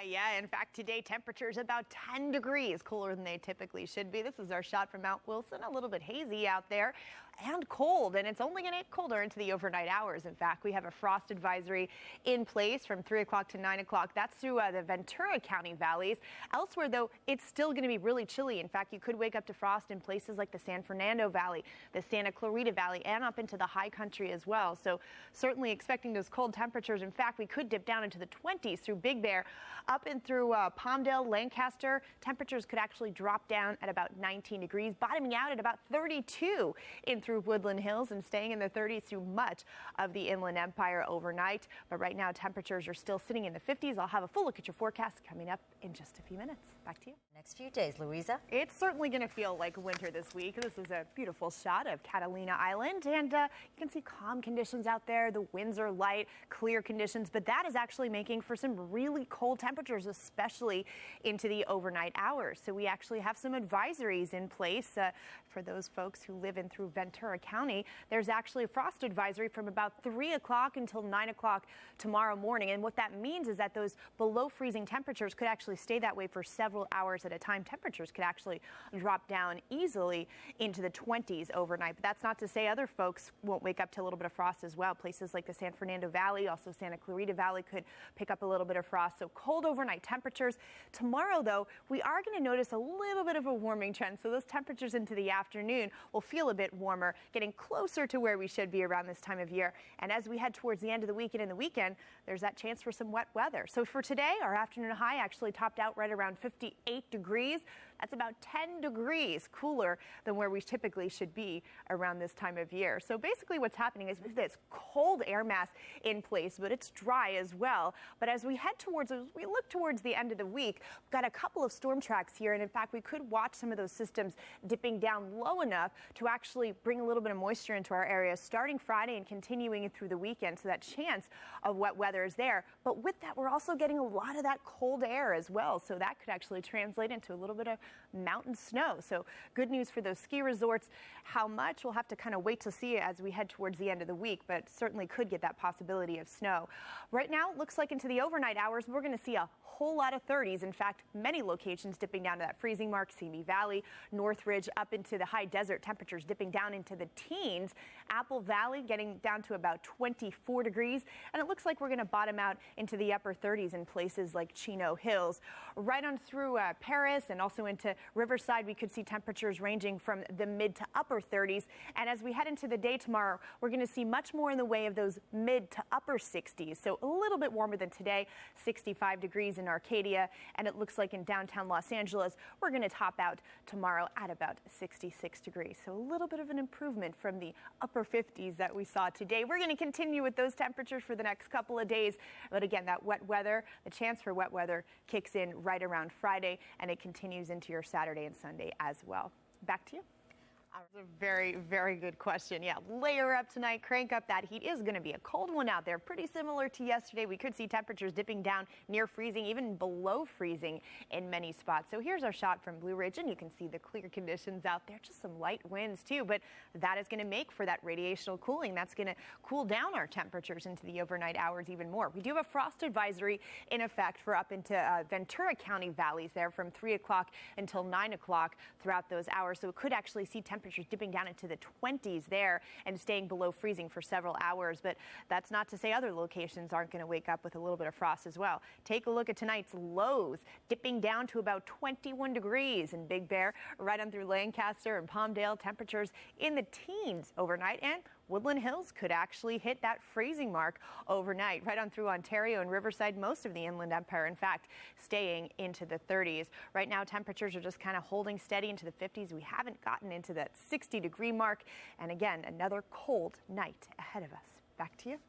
Yeah. In fact, today temperatures about 10 degrees cooler than they typically should be. This is our shot from Mount Wilson. A little bit hazy out there and cold, and it's only going to get colder into the overnight hours. In fact, we have a frost advisory in place from 3 o'clock to 9 o'clock. That's through the Ventura County valleys. Elsewhere, though, it's still going to be really chilly. In fact, you could wake up to frost in places like the San Fernando Valley, the Santa Clarita Valley, and up into the high country as well. So certainly expecting those cold temperatures. In fact, we could dip down into the 20s through Big Bear, up and through Palmdale, Lancaster. Temperatures could actually drop down at about 19 degrees, bottoming out at about 32 in through Woodland Hills and staying in the 30s through much of the Inland Empire overnight. But right now, temperatures are still sitting in the 50s. I'll have a full look at your forecast coming up in just a few minutes. Back to you. Next few days, Louisa. It's certainly going to feel like winter this week. This is a beautiful shot of Catalina Island, and you can see calm conditions out there. The winds are light, clear conditions, but that is actually making for some really cold temperatures, especially into the overnight hours. So we actually have some advisories in place for those folks who live in through Ventura County. There's actually a frost advisory from about 3 o'clock until 9 o'clock tomorrow morning. And what that means is that those below freezing temperatures could actually stay that way for several hours at a time. Temperatures could actually drop down easily into the 20s overnight. But that's not to say other folks won't wake up to a little bit of frost as well. Places like the San Fernando Valley, also Santa Clarita Valley could pick up a little bit of frost. So cold overnight temperatures. Tomorrow, though, we are going to notice a little bit of a warming trend. So those temperatures into the afternoon will feel a bit warmer, getting closer to where we should be around this time of year. And as we head towards the end of the weekend and the weekend, there's that chance for some wet weather. So for today, our afternoon high actually topped out right around 58 degrees. That's about 10 degrees cooler than where we typically should be around this time of year. So basically what's happening is this cold air mass in place, but it's dry as well. But as we look towards the end of the week, we've got a couple of storm tracks here. And in fact, we could watch some of those systems dipping down low enough to actually bring a little bit of moisture into our area starting Friday and continuing through the weekend. So that chance of wet weather is there. But with that, we're also getting a lot of that cold air as well. So that could actually translate into a little bit of mountain snow. So good news for those ski resorts. How much? We'll have to kind of wait to see as we head towards the end of the week, but certainly could get that possibility of snow. Right now, it looks like into the overnight hours, we're going to see a whole lot of 30s. In fact, many locations dipping down to that freezing mark. Simi Valley, Northridge, up into the high desert temperatures dipping down into the teens. Apple Valley getting down to about 24 degrees. And it looks like we're going to bottom out into the upper 30s in places like Chino Hills. Right on through Paris and also into Riverside, we could see temperatures ranging from the mid to upper 30s. And as we head into the day tomorrow, we're going to see much more in the way of those mid to upper 60s. So a little bit warmer than today, 65 degrees in Arcadia. And it looks like in downtown Los Angeles, we're going to top out tomorrow at about 66 degrees. So a little bit of an improvement from the upper 50s that we saw today. We're going to continue with those temperatures for the next couple of days. But again, that wet weather, the chance for wet weather kicks in right around Friday, and it continues into your Saturday and Sunday as well. Back to you. That's a very, very good question. Yeah, layer up tonight, crank up that heat. Is going to be a cold one out there, pretty similar to yesterday. We could see temperatures dipping down near freezing, even below freezing in many spots. So here's our shot from Blue Ridge, and you can see the clear conditions out there. Just some light winds too, but that is going to make for that radiational cooling. That's going to cool down our temperatures into the overnight hours even more. We do have a frost advisory in effect for up into Ventura County valleys there from 3 o'clock until 9 o'clock throughout those hours. So it could actually see temperatures dipping down into the 20s there and staying below freezing for several hours. But that's not to say other locations aren't going to wake up with a little bit of frost as well. Take a look at tonight's lows, dipping down to about 21 degrees in Big Bear, right on through Lancaster and Palmdale. Temperatures in the teens overnight, and Woodland Hills could actually hit that freezing mark overnight, right on through Ontario and Riverside, most of the Inland Empire, in fact, staying into the 30s. Right now, temperatures are just kind of holding steady into the 50s. We haven't gotten into that 60-degree mark. And again, another cold night ahead of us. Back to you.